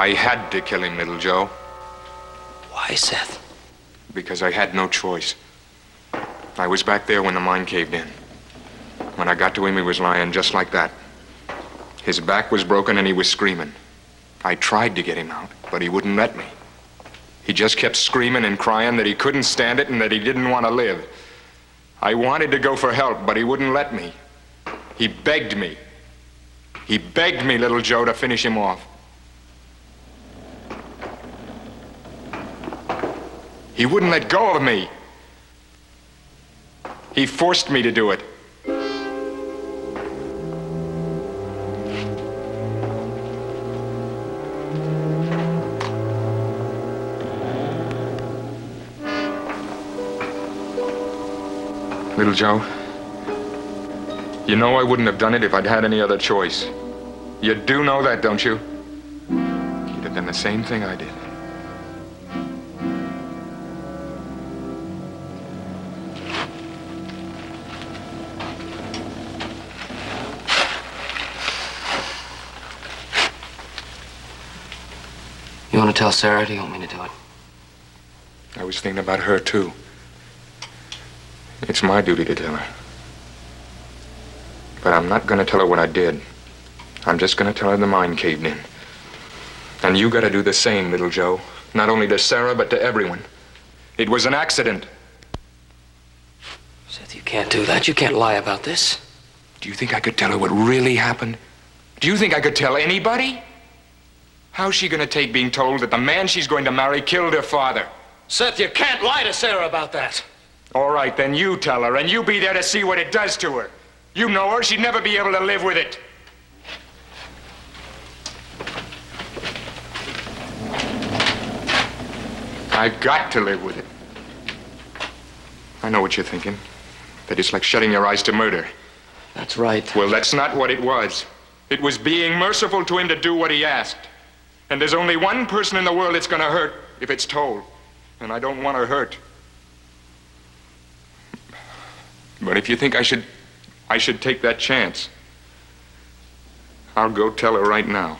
I had to kill him, little Joe. Why, Seth? Because I had no choice. I was back there when the mine caved in. When I got to him, he was lying just like that. His back was broken and he was screaming. I tried to get him out, but he wouldn't let me. He just kept screaming and crying that he couldn't stand it and that he didn't want to live. I wanted to go for help, but he wouldn't let me. He begged me. He begged me, little Joe, to finish him off. He wouldn't let go of me. He forced me to do it. Little Joe, you know I wouldn't have done it if I'd had any other choice. You do know that, don't you? You'd have done the same thing I did. You want to tell Sarah, or do you want me to do it? I was thinking about her, too. It's my duty to tell her. But I'm not going to tell her what I did. I'm just going to tell her the mine caved in. And you got to do the same, little Joe. Not only to Sarah, but to everyone. It was an accident. Seth, you can't do that. You can't lie about this. Do you think I could tell her what really happened? Do you think I could tell anybody? How's she going to take being told that the man she's going to marry killed her father? Seth, you can't lie to Sarah about that. All right, then you tell her, and you be there to see what it does to her. You know her. She'd never be able to live with it. I've got to live with it. I know what you're thinking. That it's like shutting your eyes to murder. That's right. Well, that's not what it was. It was being merciful to him to do what he asked. And there's only one person in the world it's going to hurt if it's told. And I don't want her hurt. But if you think I should take that chance, I'll go tell her right now.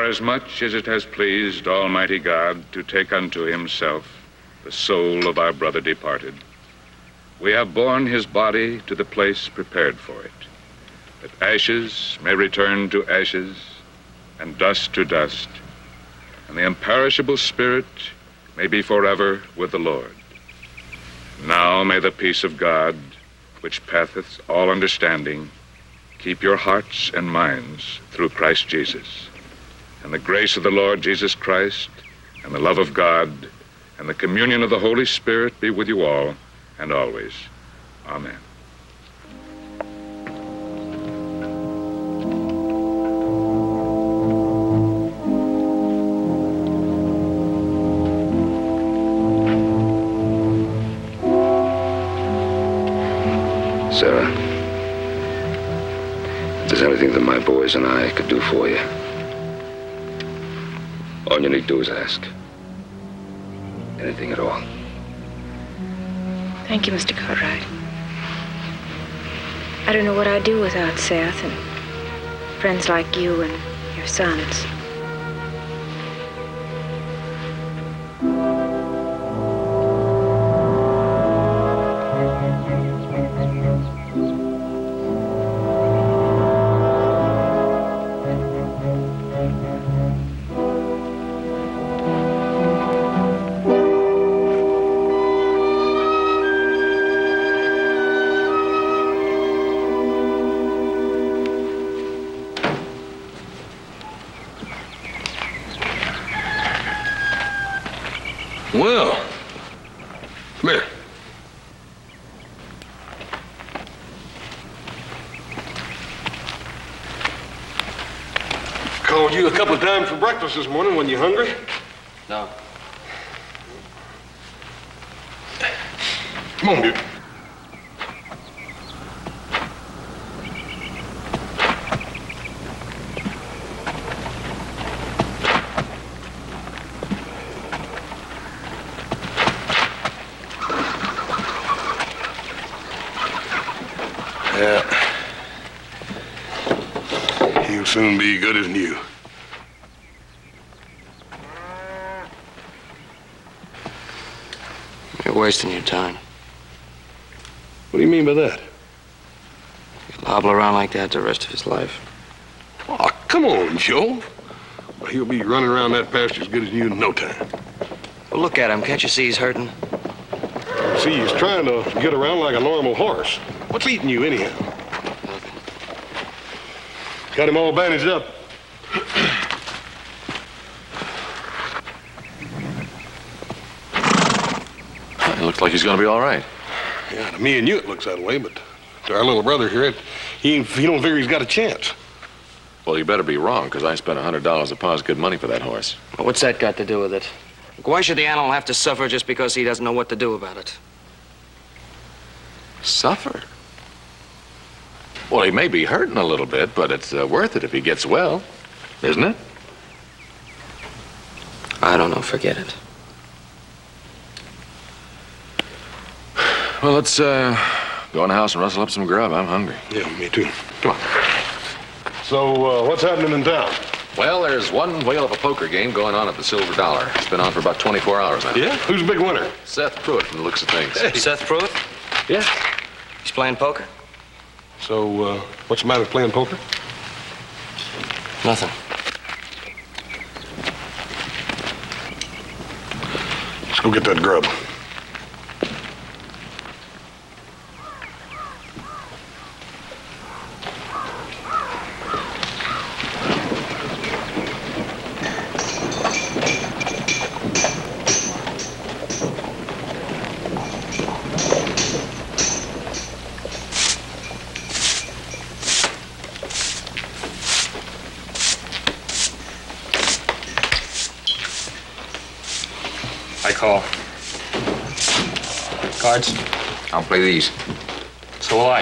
As much as it has pleased Almighty God to take unto himself the soul of our brother departed, we have borne his body to the place prepared for it, that ashes may return to ashes, and dust to dust, and the imperishable spirit may be forever with the Lord. Now may the peace of God, which passeth all understanding, keep your hearts and minds through Christ Jesus. And the grace of the Lord Jesus Christ, and the love of God, and the communion of the Holy Spirit be with you all and always. Amen. Sarah, if there's anything that my boys and I could do for you, all you need to do is ask. Anything at all. Thank you, Mr. Cartwright. I don't know what I'd do without Seth and friends like you and your sons. Well, come here. Called you a couple of times for breakfast this morning. When you hungry? No. Come on, dude. Yeah. He'll soon be good as new. You're wasting your time. What do you mean by that? He'll hobble around like that the rest of his life. Oh, come on, Joe. Well, he'll be running around that pasture as good as new in no time. Well, look at him. Can't you see he's hurting? See, he's trying to get around like a normal horse. What's eating you, anyhow? Nothing. Got him all bandaged up. It looks like he's going to be all right. Yeah, to me and you it looks that way, but to our little brother here, he don't figure he's got a chance. Well, you better be wrong, because I spent $100 a pa's good money for that horse. Well, what's that got to do with it? Why should the animal have to suffer just because he doesn't know what to do about it? Suffer? Well, he may be hurting a little bit, but it's worth it if he gets well, isn't it? I don't know. Forget it. Well, let's go in the house and rustle up some grub. I'm hungry. Yeah, me too. Come on. So, what's happening in town? Well, there's one whale of a poker game going on at the Silver Dollar. It's been on for about 24 hours now. Yeah? Who's the big winner? Seth Pruitt, from the looks of things. Hey. Seth Pruitt? Yeah. He's playing poker? So, what's the matter with playing poker? Nothing. Let's go get that grub. I call. Cards? I'll play these. So will I.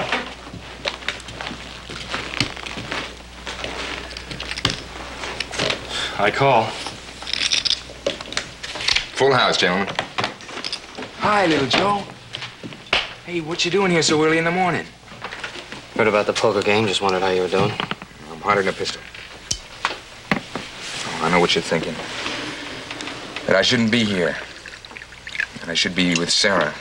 I call. Full house, gentlemen. Hi, little Joe. Hey, what you doing here so early in the morning? Heard about the poker game. Just wondered how you were doing. I'm hotter than a pistol. Oh, I know what you're thinking. That I shouldn't be here. And I should be with Sarah.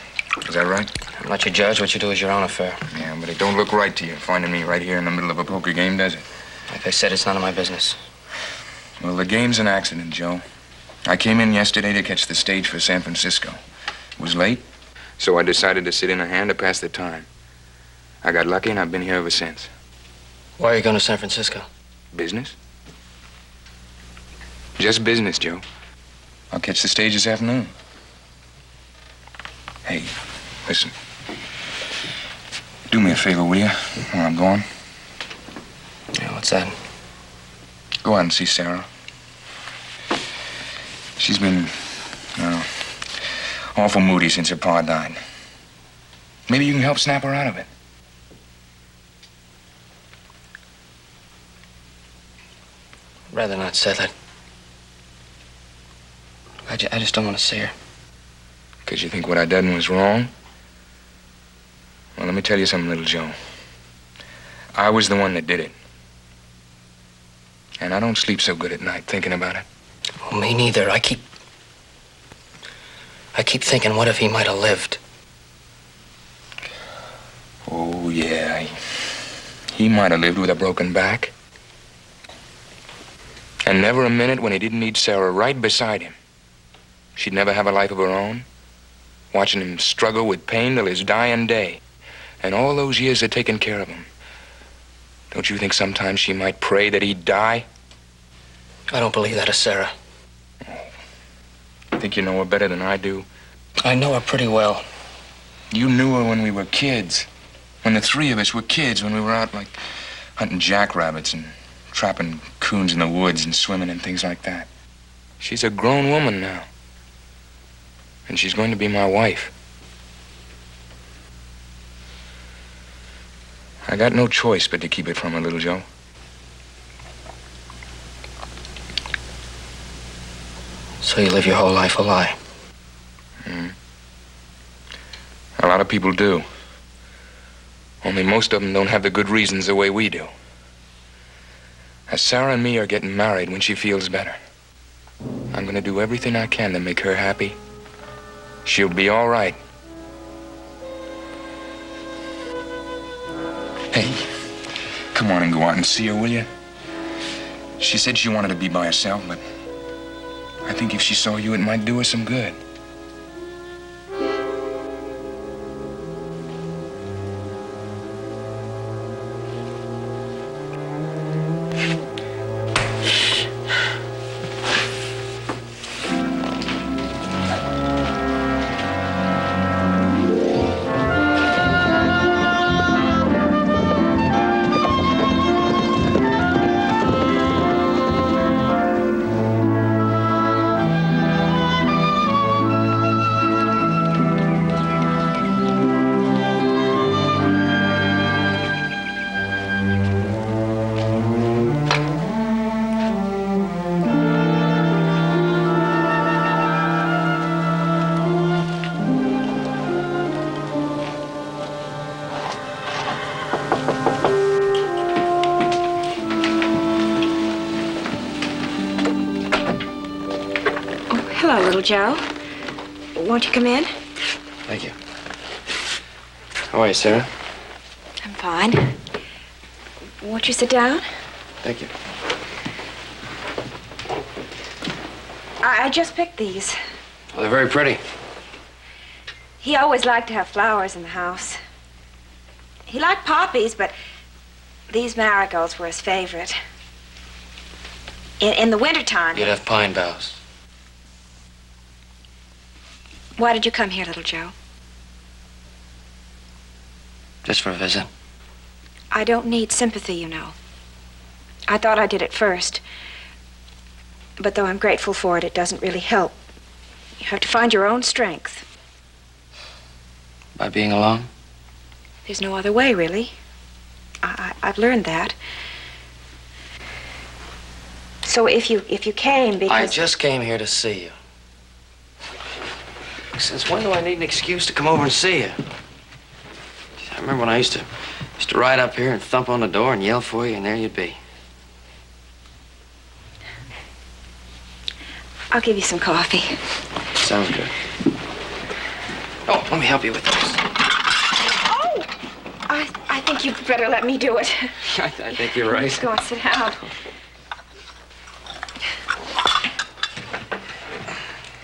Is that right? I'm not your judge. What you do is your own affair. Yeah, but it don't look right to you, finding me right here in the middle of a poker game, does it? Like I said, it's none of my business. Well, the game's an accident, Joe. I came in yesterday to catch the stage for San Francisco. It was late, so I decided to sit in a hand to pass the time. I got lucky, and I've been here ever since. Why are you going to San Francisco? Business? Just business, Joe. I'll catch the stage this afternoon. Hey, listen. Do me a favor, will you, while I'm gone? Yeah, what's that? Go out and see Sarah. She's been, awful moody since her pa died. Maybe you can help snap her out of it. Rather not, Seth. I just don't want to see her. Because you think what I done was wrong? Well, let me tell you something, little Joe. I was the one that did it. And I don't sleep so good at night thinking about it. Well, me neither. I keep thinking, what if he might have lived? Oh, yeah. He might have lived with a broken back. And never a minute when he didn't need Sarah right beside him. She'd never have a life of her own, watching him struggle with pain till his dying day. And all those years of taking care of him. Don't you think sometimes she might pray that he'd die? I don't believe that of Sarah. I think you know her better than I do. I know her pretty well. You knew her when we were kids. When the three of us were kids, when we were out, like, hunting jackrabbits and trapping coons in the woods and swimming and things like that. She's a grown woman now. And she's going to be my wife. I got no choice but to keep it from her, little Joe. So you live your whole life a lie? A lot of people do. Only most of them don't have the good reasons the way we do. As Sarah and me are getting married when she feels better, I'm gonna do everything I can to make her happy. She'll be all right. Hey, come on and go out and see her, will you? She said she wanted to be by herself, but I think if she saw you, it might do her some good. Hello, little Joe. Won't you come in? Thank you. How are you, Sarah? I'm fine. Won't you sit down? Thank you. I just picked these. Well, they're very pretty. He always liked to have flowers in the house. He liked poppies, but these marigolds were his favorite. In the wintertime... You'd have pine boughs. Why did you come here, little Joe? Just for a visit. I don't need sympathy, you know. I thought I did at first. But though I'm grateful for it, it doesn't really help. You have to find your own strength. By being alone? There's no other way, really. I've learned that. So if you came because... I just came here to see you. Since when do I need an excuse to come over and see you? I remember when I used to ride up here and thump on the door and yell for you, and there you'd be. I'll give you some coffee. Sounds good. Oh, let me help you with this. Oh! I think you'd better let me do it. I think you're right. Just go and sit down.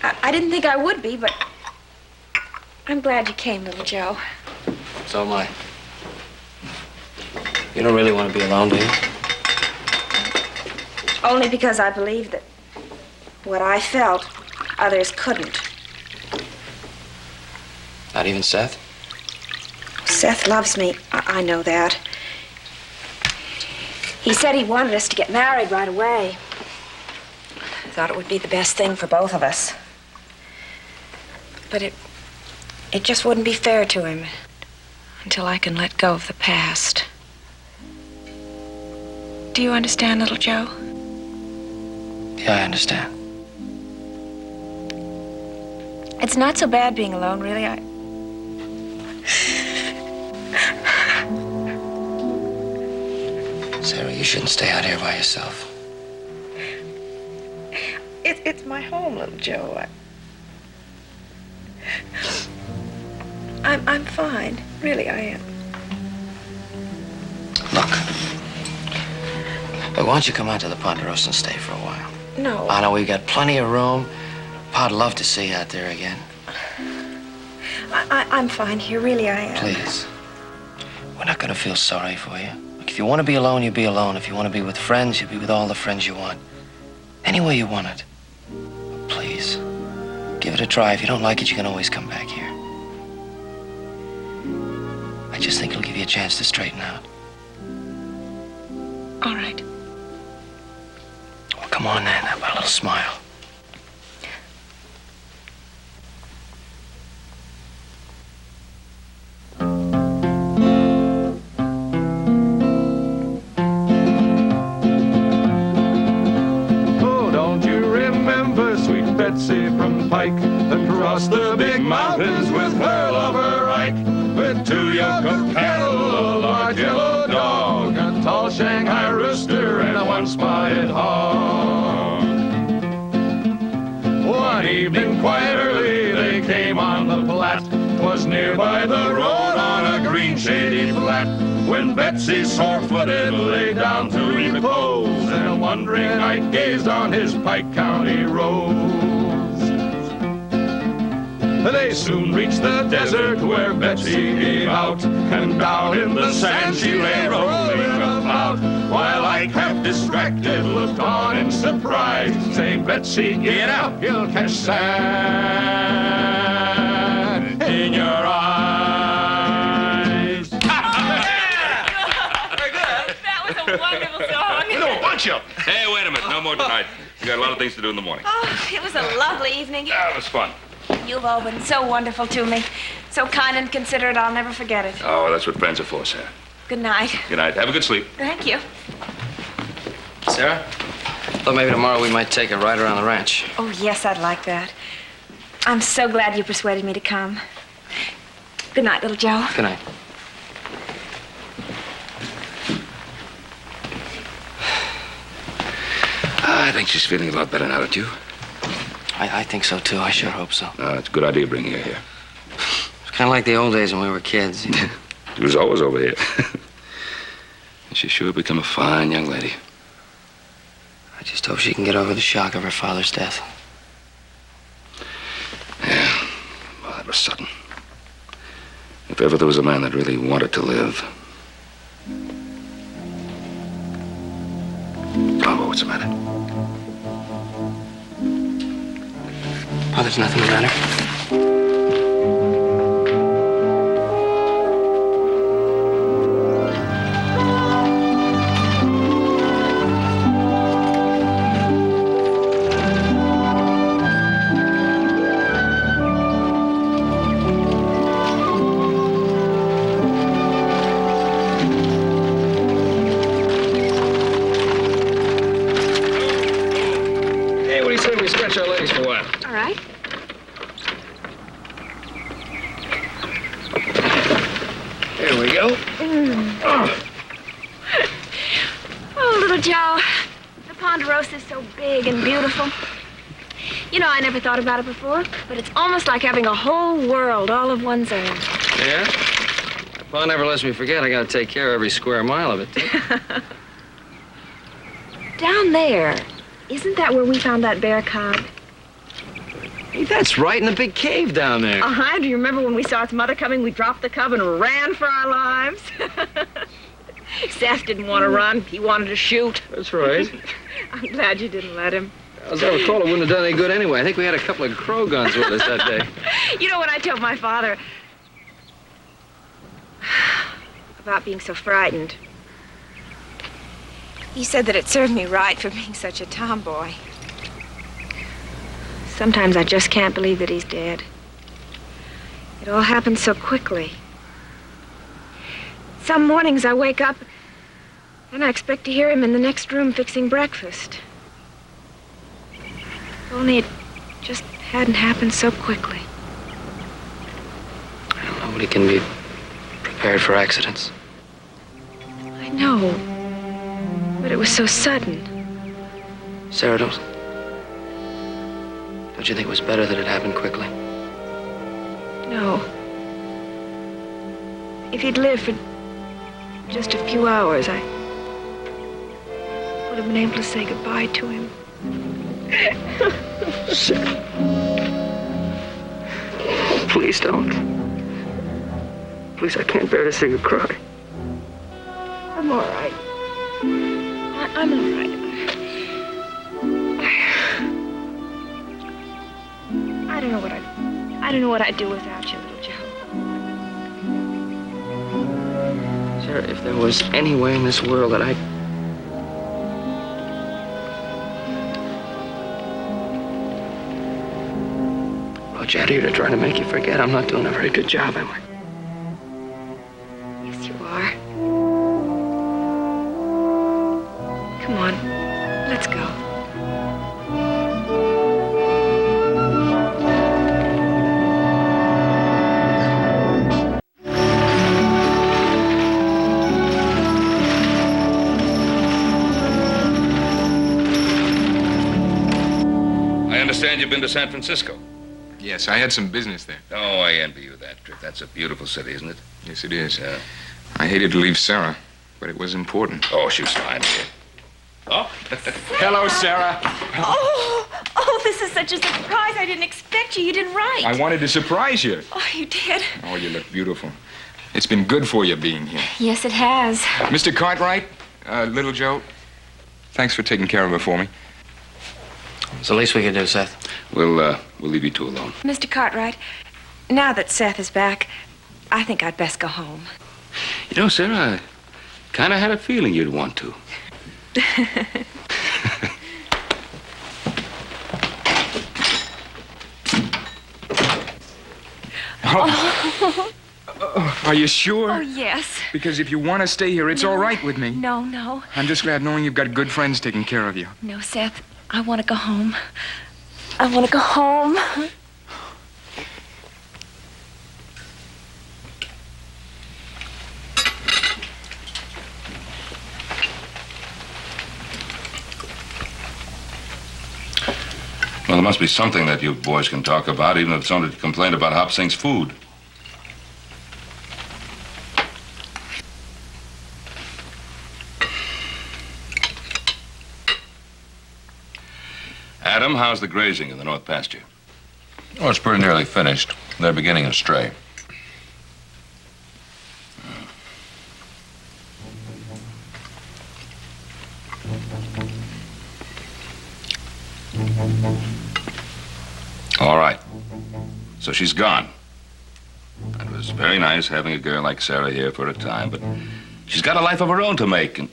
I didn't think I would be, but I'm glad you came, little Joe. So am I. You don't really want to be alone, do you? Only because I believe that what I felt, others couldn't. Not even Seth? Seth loves me. I know that. He said he wanted us to get married right away. Thought it would be the best thing for both of us. But it just wouldn't be fair to him until I can let go of the past. Do you understand, little Joe? Yeah, I understand. It's not so bad being alone, really. Sarah, you shouldn't stay out here by yourself. It's my home, little Joe. I'm fine. Really, I am. Look, why don't you come out to the Ponderosa and stay for a while? No. I know we've got plenty of room. Pa'd love to see you out there again. I'm fine here. Really, I am. Please. We're not going to feel sorry for you. Look, if you want to be alone, you be alone. If you want to be with friends, you be with all the friends you want. Any way you want it. But please, give it a try. If you don't like it, you can always come back here. I just think it'll give you a chance to straighten out. All right. Well, come on then. Have a little smile. Betsy from Pike that crossed the big mountains with her lover Ike, with 2 yoke of cattle, a large yellow dog, a tall Shanghai rooster, and a 1-spotted hog. One evening quite early they came on the Platte. 'Twas near by the road on a green shady flat, when Betsy sore-footed lay down to repose, and a wondering Ike gazed on his Pike County roads. They soon reached the desert where Betsy gave out, and down in the sand she lay rolling about, while Ike, half distracted, looked on in surprise, saying, "Betsy, get out, you'll catch sand in your eyes." Very good. That was a wonderful song. You know, a bunch of them. Hey, wait a minute. No more tonight. We got a lot of things to do in the morning. Oh, it was a lovely evening. That was fun. You've all been so wonderful to me. So kind and considerate, I'll never forget it. Oh, that's what friends are for, Sarah. Good night. Good night. Have a good sleep. Thank you. Sarah? Thought maybe tomorrow we might take a ride around the ranch. Oh, yes, I'd like that. I'm so glad you persuaded me to come. Good night, little Joe. Good night. I think she's feeling a lot better now, don't you? I think so, too. I sure hope so. It's a good idea bringing her here. It's kind of like the old days when we were kids. She was always over here. She's sure become a fine young lady. I just hope she can get over the shock of her father's death. Yeah, well, that was sudden. If ever there was a man that really wanted to live. Oh, what's the matter? Oh, there's nothing the matter. Hey, what do you say we stretch our legs for a while? All right. There we go. Oh, little Joe, the Ponderosa is so big and beautiful. You know, I never thought about it before, but it's almost like having a whole world all of one's own. Yeah? Pa never lets me forget I gotta take care of every square mile of it, too. Down there, isn't that where we found that bear cub? Hey, that's right, in the big cave down there. Uh-huh. Do you remember when we saw its mother coming, we dropped the cub and ran for our lives? Seth didn't want to run. He wanted to shoot. That's right. I'm glad you didn't let him. As I recall, it wouldn't have done any good anyway. I think we had a couple of crow guns with us that day. You know, when I told my father about being so frightened, he said that it served me right for being such a tomboy. Sometimes I just can't believe that he's dead. It all happened so quickly. Some mornings I wake up and I expect to hear him in the next room fixing breakfast. If only it just hadn't happened so quickly. Nobody can be prepared for accidents. I know, but it was so sudden. Sarah, Don't you think it was better that it happened quickly? No. If he'd lived for just a few hours, I would have been able to say goodbye to him. Sarah. Please don't. Please, I can't bear to see you cry. I'm all right. I'm all right. I don't know what I'd do without you, little Joe. Sarah, if there was any way in this world that I... brought you out here to try to make you forget, I'm not doing a very good job, am I? Yes, you are. Come on, let's go. I understand you've been to San Francisco. Yes, I had some business there. Oh, I envy you that trip. That's a beautiful city, isn't it? Yes, it is. Yeah. I hated to leave Sarah, but it was important. Oh, she was fine here. Oh. Hello, Sarah. Oh, this is such a surprise. I didn't expect you. You didn't write. I wanted to surprise you. Oh, you did? Oh, you look beautiful. It's been good for you being here. Yes, it has. Mr. Cartwright, little Joe, thanks for taking care of her for me. It's the least we could do, Seth. We'll leave you two alone. Mr. Cartwright, now that Seth is back, I think I'd best go home. You know, Sarah, I kind of had a feeling you'd want to. Are you sure? Oh, yes. Because if you want to stay here, it's all right with me. No. I'm just glad knowing you've got good friends taking care of you. No, Seth. I want to go home. I want to go home. Well, there must be something that you boys can talk about, even if it's only to complain about Hop Sink's food. Adam, how's the grazing in the north pasture? Oh, it's pretty nearly finished. They're beginning to stray. All right. So she's gone. It was very nice having a girl like Sarah here for a time, but she's got a life of her own to make, and...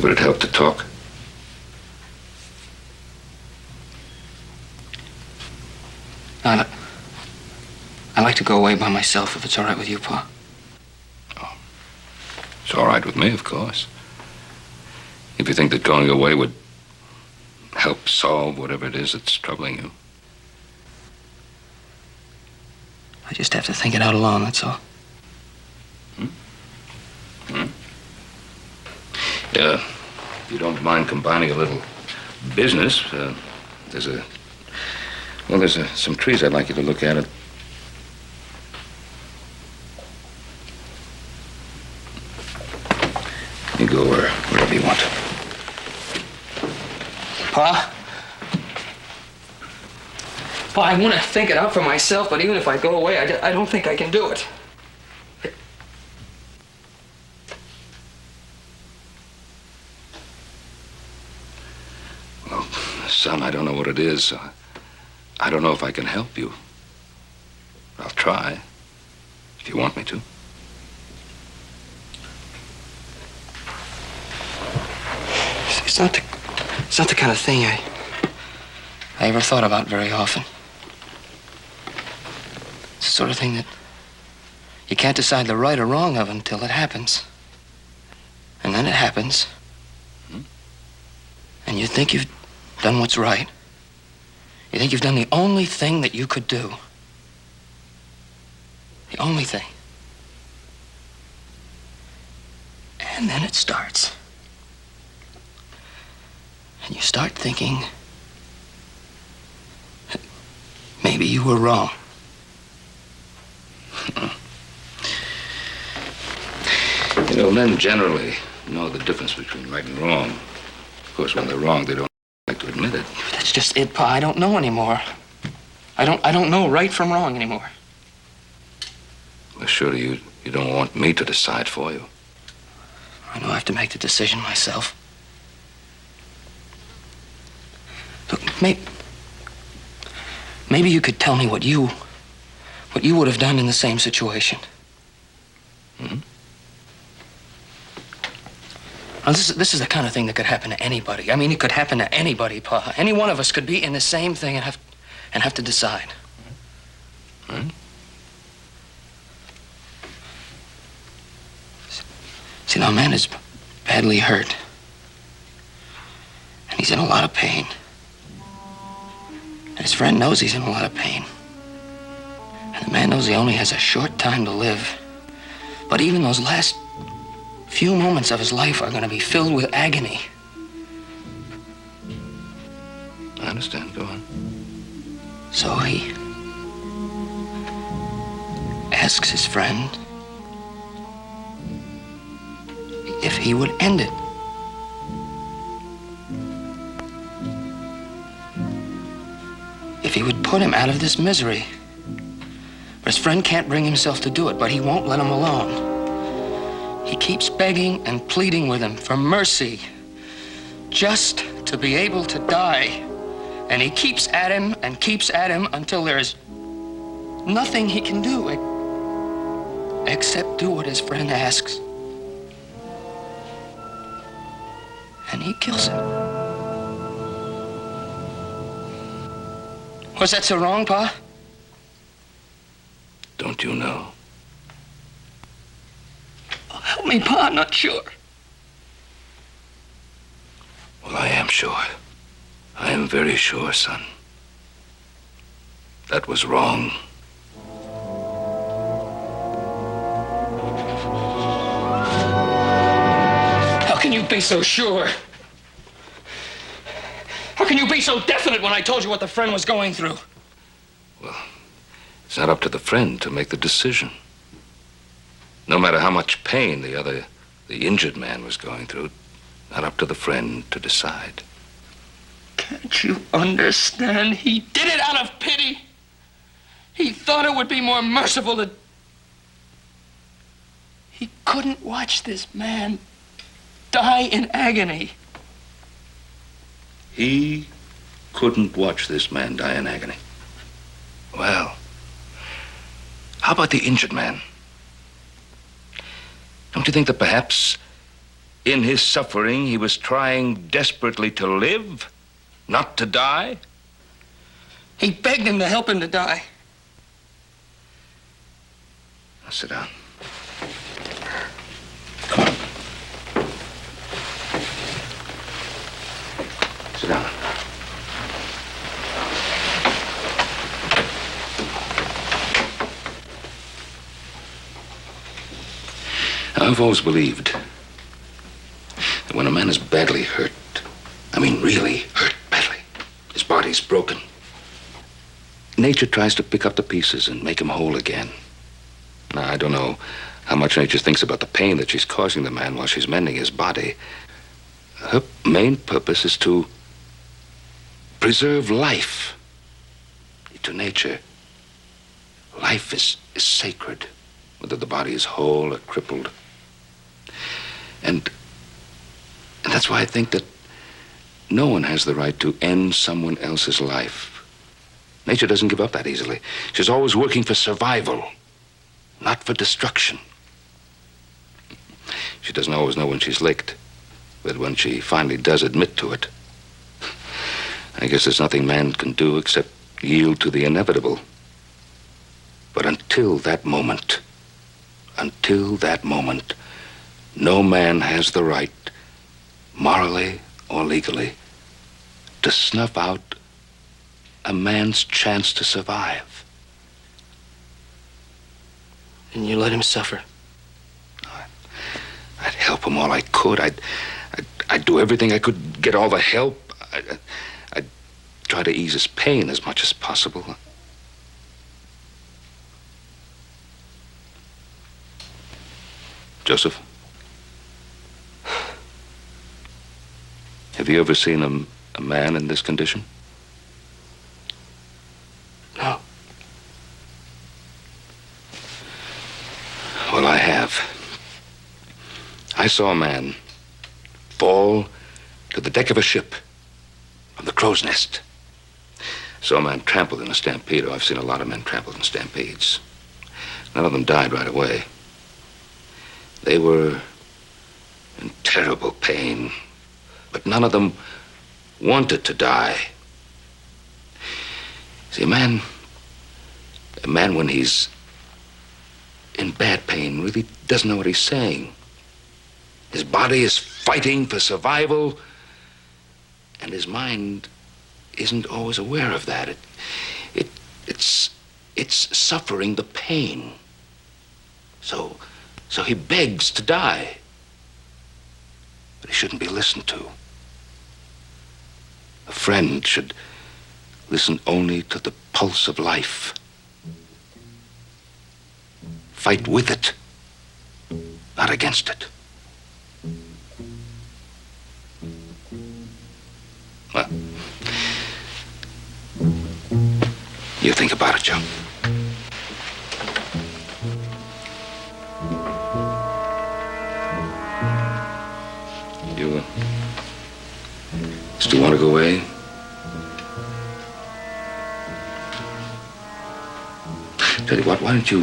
Would it help to talk? I'd like to go away by myself if it's all right with you, Pa. Oh, it's all right with me, of course. If you think that going away would help solve whatever it is that's troubling you. I just have to think it out alone, that's all. If you don't mind combining a little business, there's some trees I'd like you to look at. You go wherever you want. Pa? Pa, I want to think it out for myself, but even if I go away, I don't think I can do it. Son, I don't know what it is. I don't know if I can help you. I'll try, if you want me to. It's not the kind of thing I ever thought about very often. It's the sort of thing that you can't decide the right or wrong of until it happens. And then it happens. And you think you've done what's right. You think you've done the only thing that you could do. The only thing. And then it starts. And you start thinking that maybe you were wrong. You know, men generally know the difference between right and wrong. Of course, when they're wrong, they don't like to admit it. That's just it, Pa. I don't know anymore. I don't know right from wrong anymore. Well, surely you don't want me to decide for you. I know I have to make the decision myself. Look, maybe you could tell me what you would have done in the same situation. Hmm? Now, this is the kind of thing that could happen to anybody. I mean, it could happen to anybody, Pa. Any one of us could be in the same thing and have to decide. Hmm? See, now, a man is badly hurt. And he's in a lot of pain. And his friend knows he's in a lot of pain. And the man knows he only has a short time to live. But even those last few moments of his life are going to be filled with agony. I understand. Go on. So he asks his friend if he would end it. If he would put him out of this misery. His friend can't bring himself to do it, but he won't let him alone. He keeps begging and pleading with him for mercy, just to be able to die. And he keeps at him and keeps at him until there's nothing he can do except do what his friend asks. And he kills him. Was that so wrong, Pa? Don't you know? Oh, help me, Pa. I'm not sure. Well, I am sure. I am very sure, son. That was wrong. How can you be so sure? How can you be so definite when I told you what the friend was going through? Well, it's not up to the friend to make the decision. No matter how much pain the injured man was going through, not up to the friend to decide. Can't you understand? He did it out of pity. He thought it would be more merciful to... He couldn't watch this man die in agony. He couldn't watch this man die in agony. Well, how about the injured man? Don't you think that perhaps in his suffering he was trying desperately to live, not to die? He begged him to help him to die. Now sit down. Sit down. I've always believed that when a man is badly hurt, I mean really hurt badly, his body's broken, nature tries to pick up the pieces and make him whole again. Now, I don't know how much nature thinks about the pain that she's causing the man while she's mending his body. Her main purpose is to preserve life. To nature, life is sacred, whether the body is whole or crippled. And that's why I think that no one has the right to end someone else's life. Nature doesn't give up that easily. She's always working for survival, not for destruction. She doesn't always know when she's licked, but when she finally does admit to it, I guess there's nothing man can do except yield to the inevitable. But until that moment, no man has the right, morally or legally, to snuff out a man's chance to survive. And you let him suffer? I'd help him all I could. I'd do everything I could, get all the help. I'd try to ease his pain as much as possible. Joseph, have you ever seen a man in this condition? No. Well, I have. I saw a man fall to the deck of a ship from the crow's nest. Saw a man trampled in a stampede. Oh, I've seen a lot of men trampled in stampedes. None of them died right away. They were in terrible pain, but none of them wanted to die. See, a man when he's in bad pain really doesn't know what he's saying. His body is fighting for survival, and his mind isn't always aware of that. It's suffering the pain. So he begs to die. But he shouldn't be listened to. A friend should listen only to the pulse of life. Fight with it, not against it. Well, you think about it, Joe. You still want to go away? Tell you what, why don't you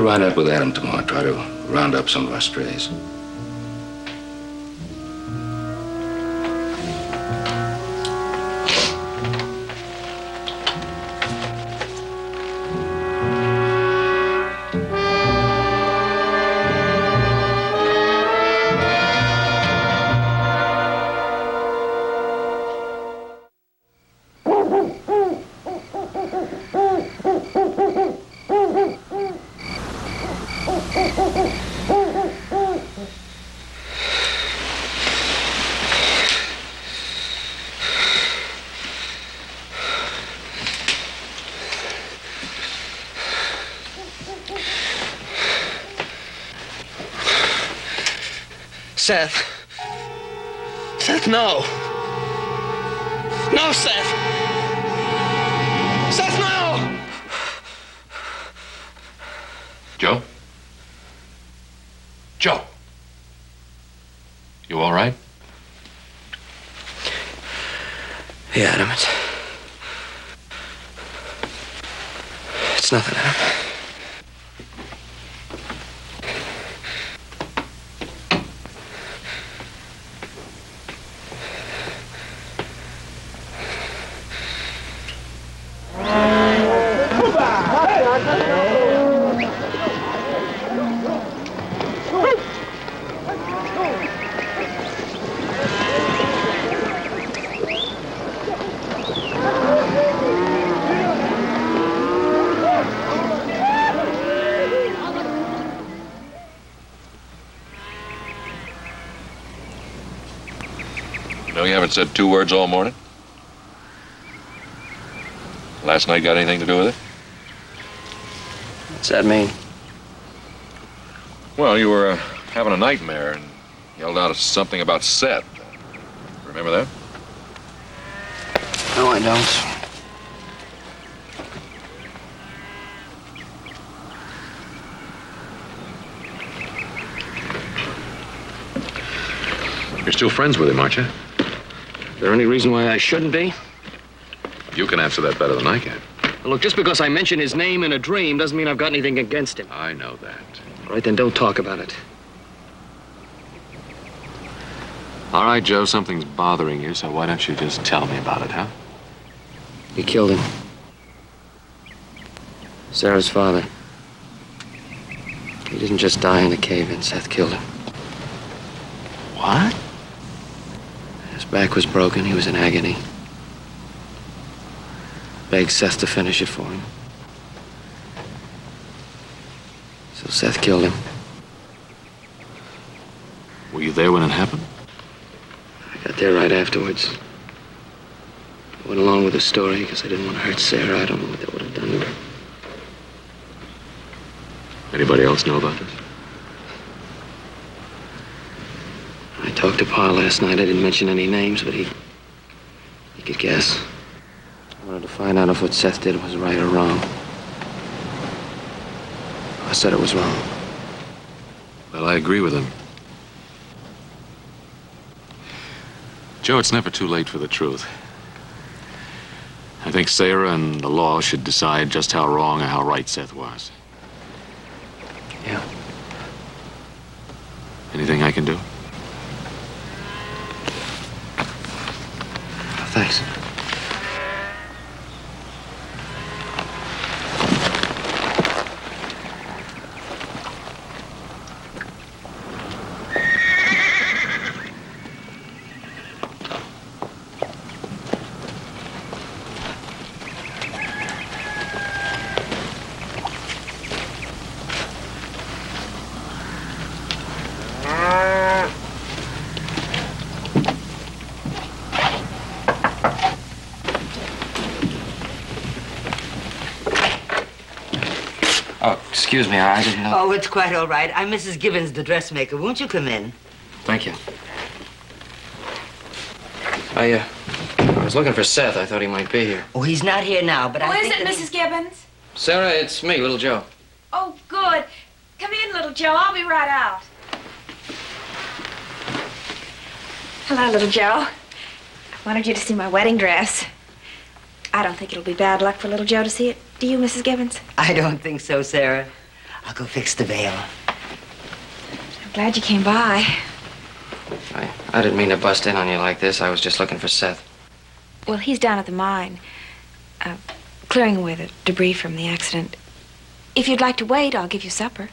ride out with Adam tomorrow and try to round up some of our strays? Seth. Seth, no. No, Seth. Seth, no! Joe? Joe? You all right? Yeah, Adam, it's nothing, Adam. No, you haven't said 2 words all morning? Last night got anything to do with it? What's that mean? Well, you were having a nightmare and yelled out something about Seth. Remember that? No, I don't. You're still friends with him, aren't you? there any reason why I shouldn't be? You can answer that better than I can. Well, look, just because I mention his name in a dream doesn't mean I've got anything against him. I know that. All right, then don't talk about it. All right, Joe, something's bothering you, so why don't you just tell me about it, huh? He killed him. Sarah's father. He didn't just die in a cave-in. Seth killed him. What? His back was broken. He was in agony. Begged Seth to finish it for him. So Seth killed him. Were you there when it happened? I got there right afterwards. I went along with the story because I didn't want to hurt Sarah. I don't know what that would have done to her. Anybody else know about this? I talked to Pa last night. I didn't mention any names, but he could guess. I wanted to find out if what Seth did was right or wrong. I said it was wrong. Well, I agree with him. Joe, it's never too late for the truth. I think Sarah and the law should decide just how wrong or how right Seth was. Yeah. Anything I can do? Thanks. Excuse me, I didn't know. Oh, it's quite all right. I'm Mrs. Gibbons, the dressmaker. Won't you come in? Thank you. I was looking for Seth. I thought he might be here. Oh, he's not here now, but Who is it, Mrs. Gibbons? Sarah, it's me, Little Joe. Oh, good. Come in, little Joe. I'll be right out. Hello, little Joe. I wanted you to see my wedding dress. I don't think it'll be bad luck for little Joe to see it. Do you, Mrs. Gibbons? I don't think so, Sarah. I'll go fix the veil. I'm glad you came by. I didn't mean to bust in on you like this. I was just looking for Seth. Well, he's down at the mine, clearing away the debris from the accident. If you'd like to wait, I'll give you supper.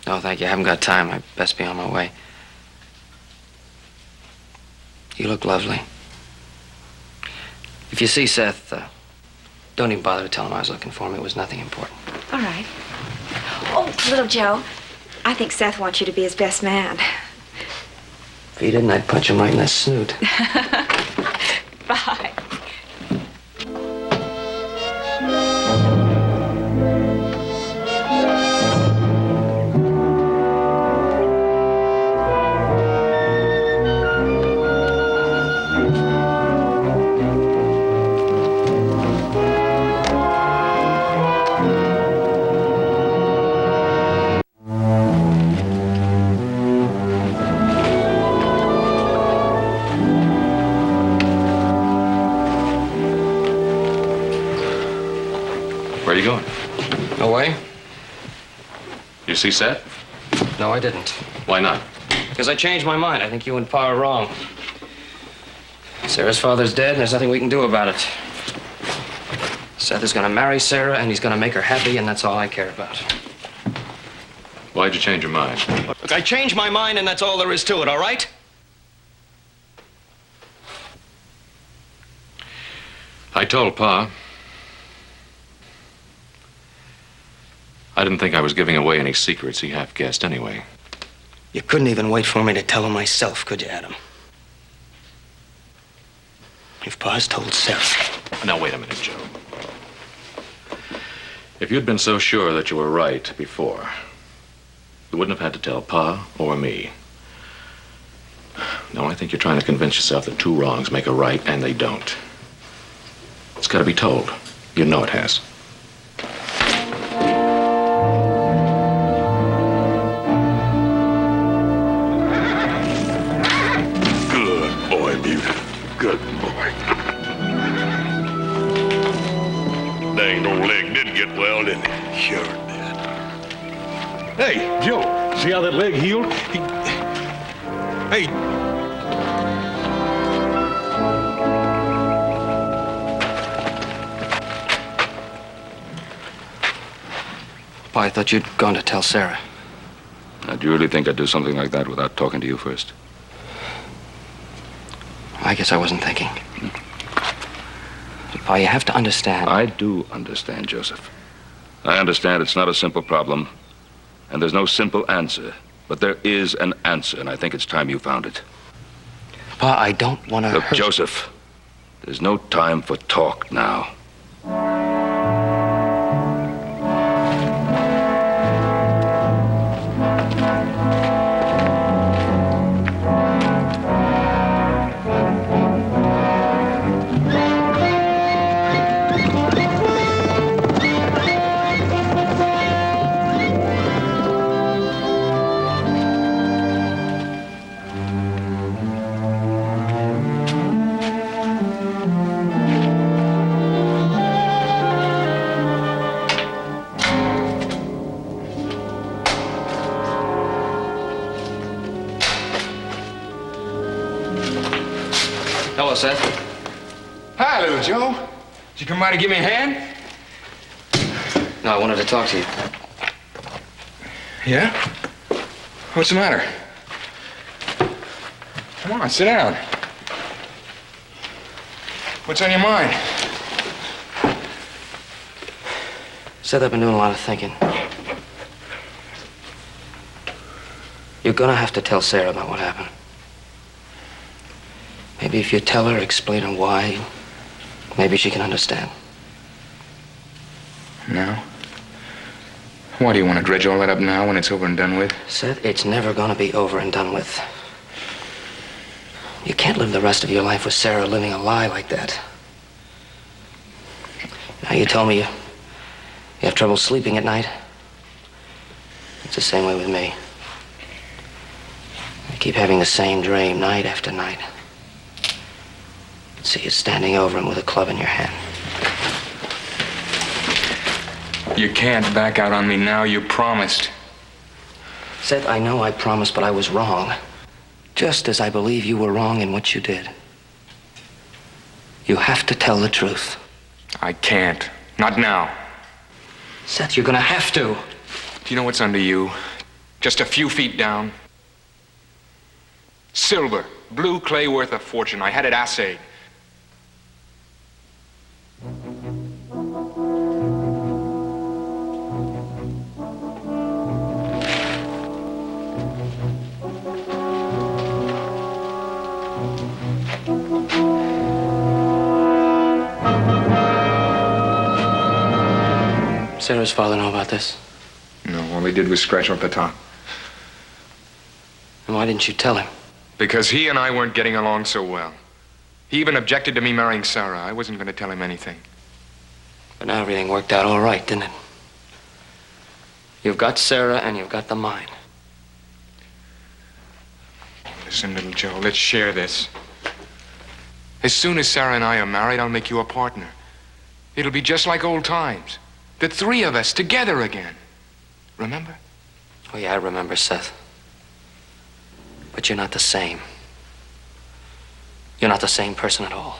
No, thank you. I haven't got time. I'd best be on my way. You look lovely. If you see Seth, don't even bother to tell him I was looking for him. It was nothing important. All right. Oh, little Joe, I think Seth wants you to be his best man. If he didn't, I'd punch him right in the snoot. Bye. Where are you going? Away? You see Seth? No, I didn't. Why not? Because I changed my mind. I think you and Pa are wrong. Sarah's father's dead, and there's nothing we can do about it. Seth is gonna marry Sarah, and he's gonna make her happy, and that's all I care about. Why'd you change your mind? Look, I changed my mind, and that's all there is to it, all right? I told Pa. I didn't think I was giving away any secrets he half guessed anyway. You couldn't even wait for me to tell him myself, could you, Adam? If Pa's told Sarah. Now, wait a minute, Joe. If you'd been so sure that you were right before, you wouldn't have had to tell Pa or me. No, I think you're trying to convince yourself that two wrongs make a right, and they don't. It's got to be told. You know it has. Good boy, Mute. Good how that leg healed. Hey. Pa, I thought you'd gone to tell Sarah. Now, do you really think I'd do something like that without talking to you first? I guess I wasn't thinking. Pa, you have to understand. I do understand, Joseph. I understand it's not a simple problem, and there's no simple answer. But there is an answer, and I think it's time you found it. Pa, I don't want to Look, hurt... Joseph, there's no time for talk now. Hello, Seth. Hi, little Joe. Did you come by to give me a hand? No, I wanted to talk to you. Yeah? What's the matter? Come on, sit down. What's on your mind? Seth, I've been doing a lot of thinking. You're gonna have to tell Sarah about what happened. Maybe if you tell her, explain her why, maybe she can understand. No? Why do you want to dredge all that up now when it's over and done with? Seth, it's never gonna be over and done with. You can't live the rest of your life with Sarah living a lie like that. Now, you told me you have trouble sleeping at night. It's the same way with me. I keep having the same dream night after night. See you standing over him with a club in your hand. You can't back out on me now. You promised. Seth, I know I promised, but I was wrong. Just as I believe you were wrong in what you did. You have to tell the truth. I can't. Not now. Seth, you're gonna have to. Do you know what's under you? Just a few feet down. Silver. Blue clay worth a fortune. I had it assayed. Sarah's father know about this? No, all he did was scratch off the top. And why didn't you tell him? Because he and I weren't getting along so well. He even objected to me marrying Sarah. I wasn't going to tell him anything. But now everything worked out all right, didn't it? You've got Sarah and you've got the mine. Listen, little Joe, let's share this. As soon as Sarah and I are married, I'll make you a partner. It'll be just like old times. The three of us together again. Remember? Oh, yeah, I remember, Seth. But you're not the same. You're not the same person at all.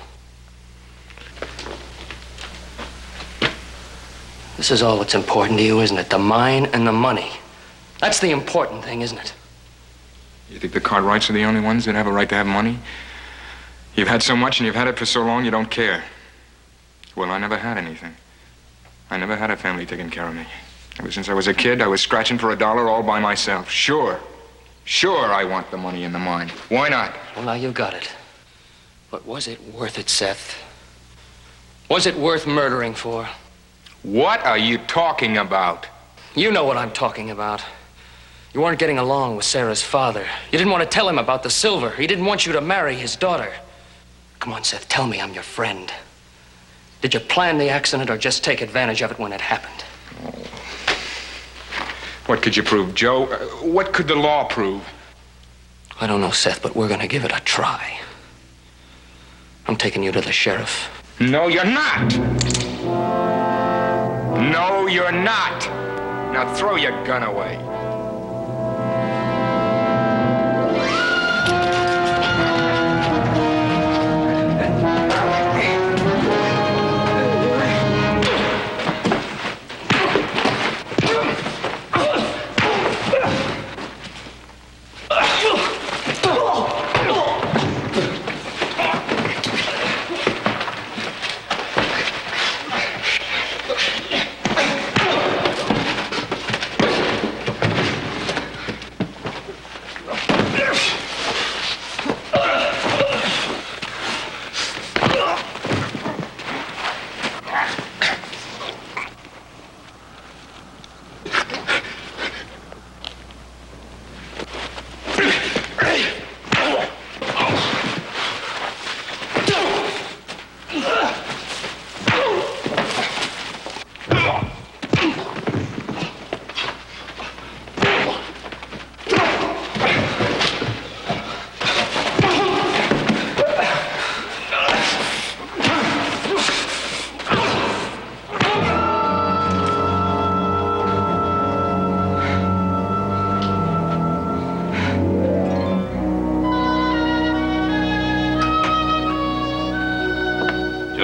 This is all that's important to you, isn't it? The mine and the money. That's the important thing, isn't it? You think the Cartwrights are the only ones that have a right to have money? You've had so much and you've had it for so long you don't care. Well, I never had anything. I never had a family taking care of me. Ever since I was a kid, I was scratching for $1 all by myself. Sure, I want the money in the mine. Why not? Well, now you've got it. But was it worth it, Seth? Was it worth murdering for? What are you talking about? You know what I'm talking about. You weren't getting along with Sarah's father. You didn't want to tell him about the silver. He didn't want you to marry his daughter. Come on, Seth, tell me I'm your friend. Did you plan the accident or just take advantage of it when it happened? Oh. What could you prove, Joe? What could the law prove? I don't know, Seth, but we're gonna give it a try. I'm taking you to the sheriff. No, you're not! No, you're not! Now throw your gun away.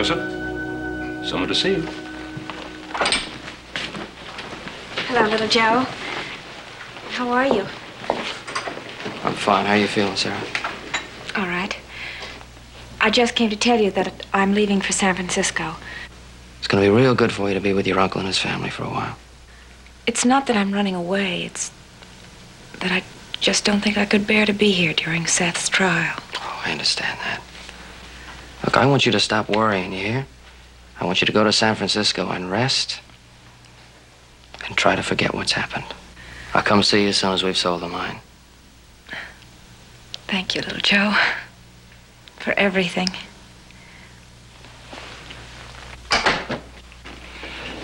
Clarissa. Someone to see you. Hello, little Joe. How are you? I'm fine. How are you feeling, Sarah? All right. I just came to tell you that I'm leaving for San Francisco. It's going to be real good for you to be with your uncle and his family for a while. It's not that I'm running away. It's that I just don't think I could bear to be here during Seth's trial. Oh, I understand that. Look, I want you to stop worrying, you hear? I want you to go to San Francisco and rest and try to forget what's happened. I'll come see you as soon as we've sold the mine. Thank you, little Joe, for everything.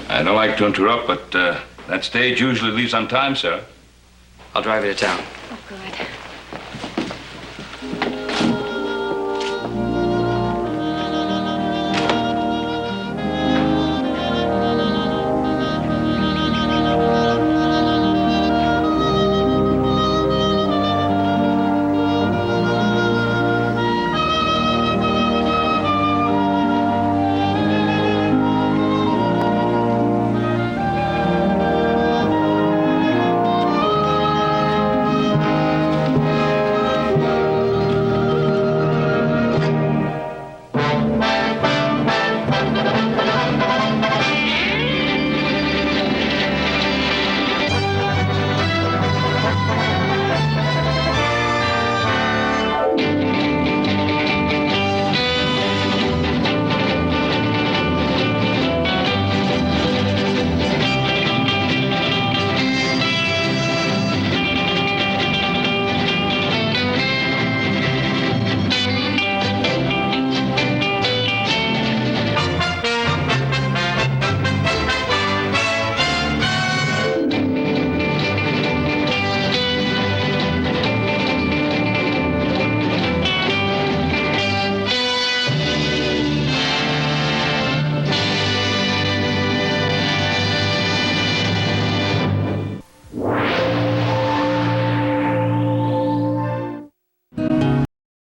I don't like to interrupt, but that stage usually leaves on time, sir. I'll drive you to town.